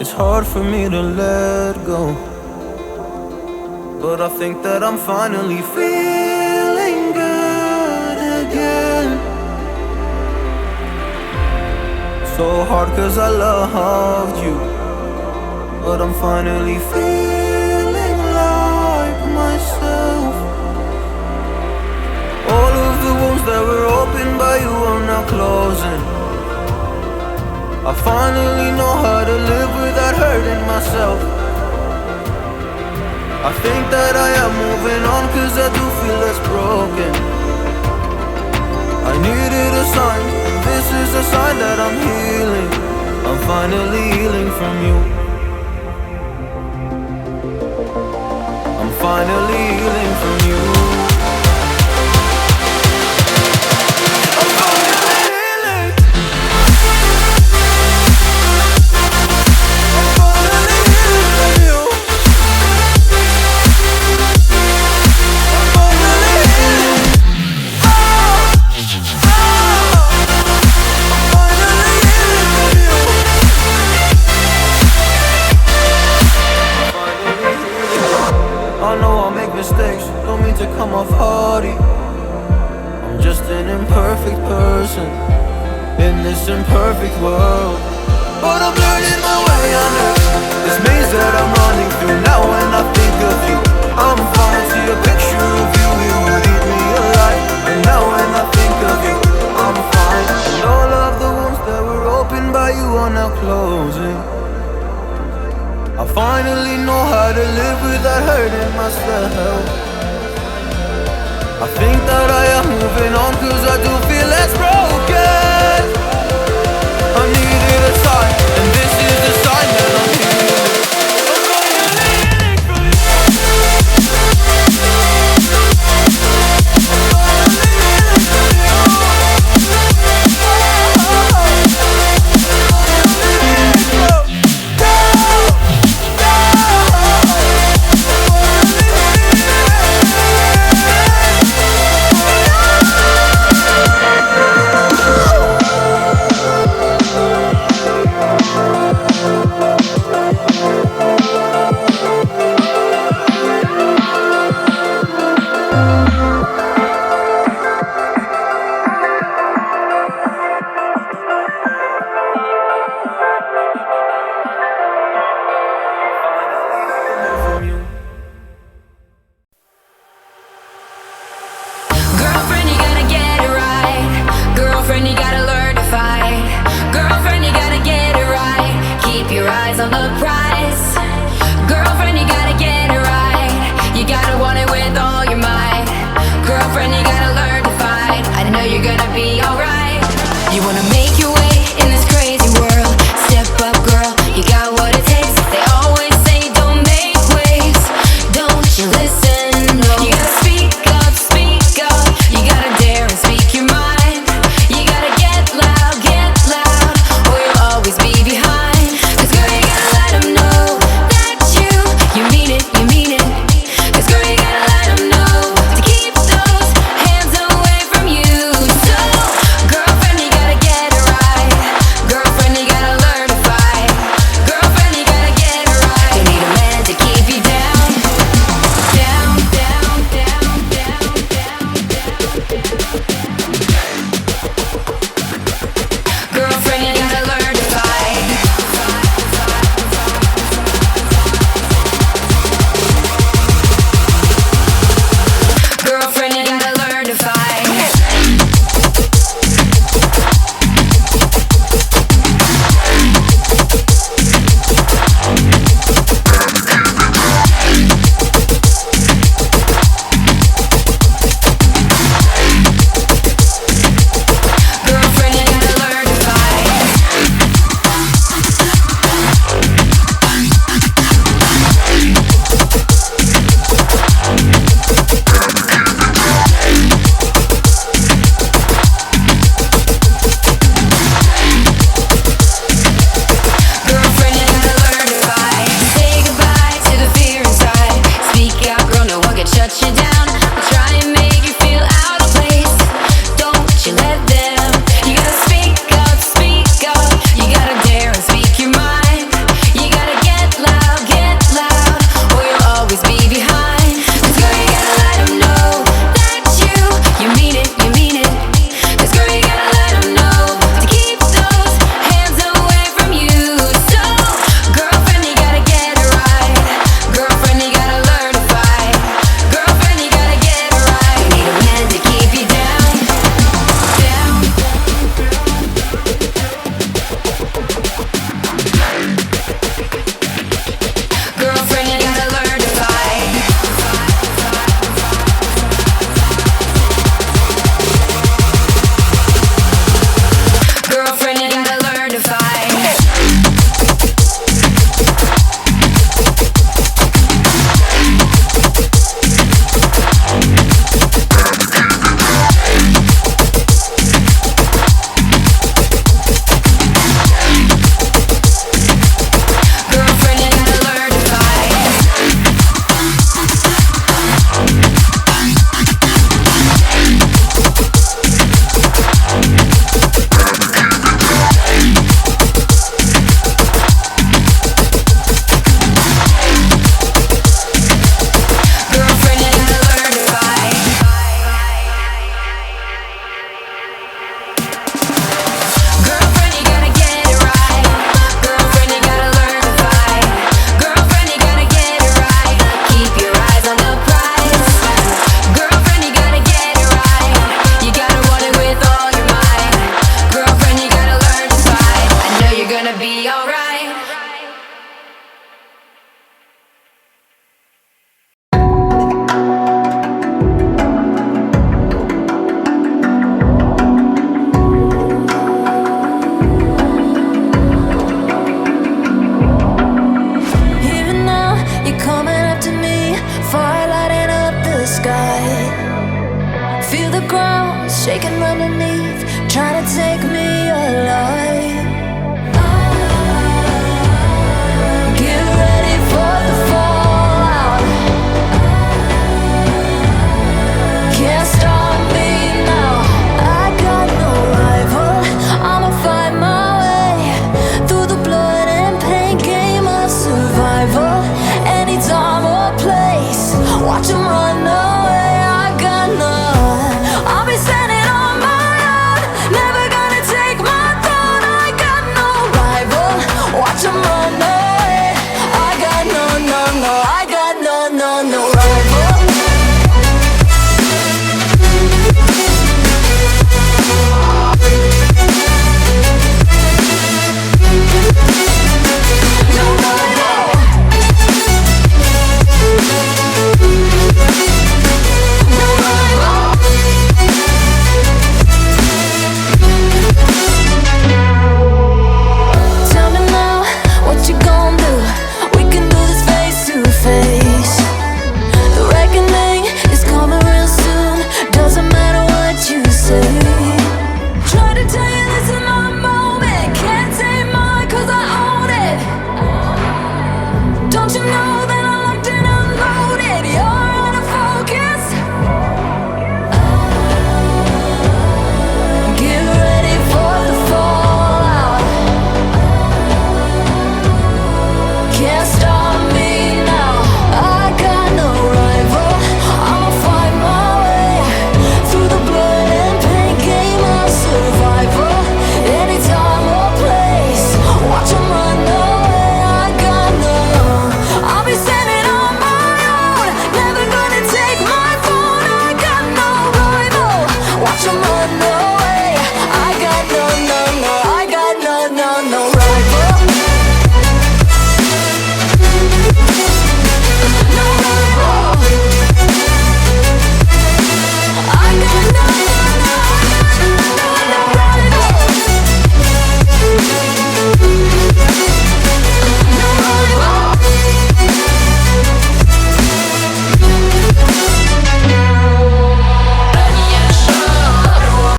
It's hard for me to let go, but I think that I'm finally feeling good again. So hard cause I loved you, but I'm finally feeling like myself. All of the wounds that were opened by you are now closing. I finally know how to live without hurting myself. I think that I am moving on cause I do feel less broken. I needed a sign, this is a sign that I'm healing. I'm finally healing from you. I'm finally healing from you. I know I'll make mistakes, don't mean to come off haughty. I'm just an imperfect person in this imperfect world, but I'm learning my way under this maze that I'm running through. Now when I think of you, I'm falling to a picture of you. You would eat me alive. And now when I think of you, I'm fine. And all of the wounds that were opened by you are now closing. I finally know how to live without hurting myself. I think that I am moving on cause I do feel less broken. I needed a sign, and this is the sign that I'm healing. I'm finally healing from you. sky. Feel the ground shaking underneath, trying to take me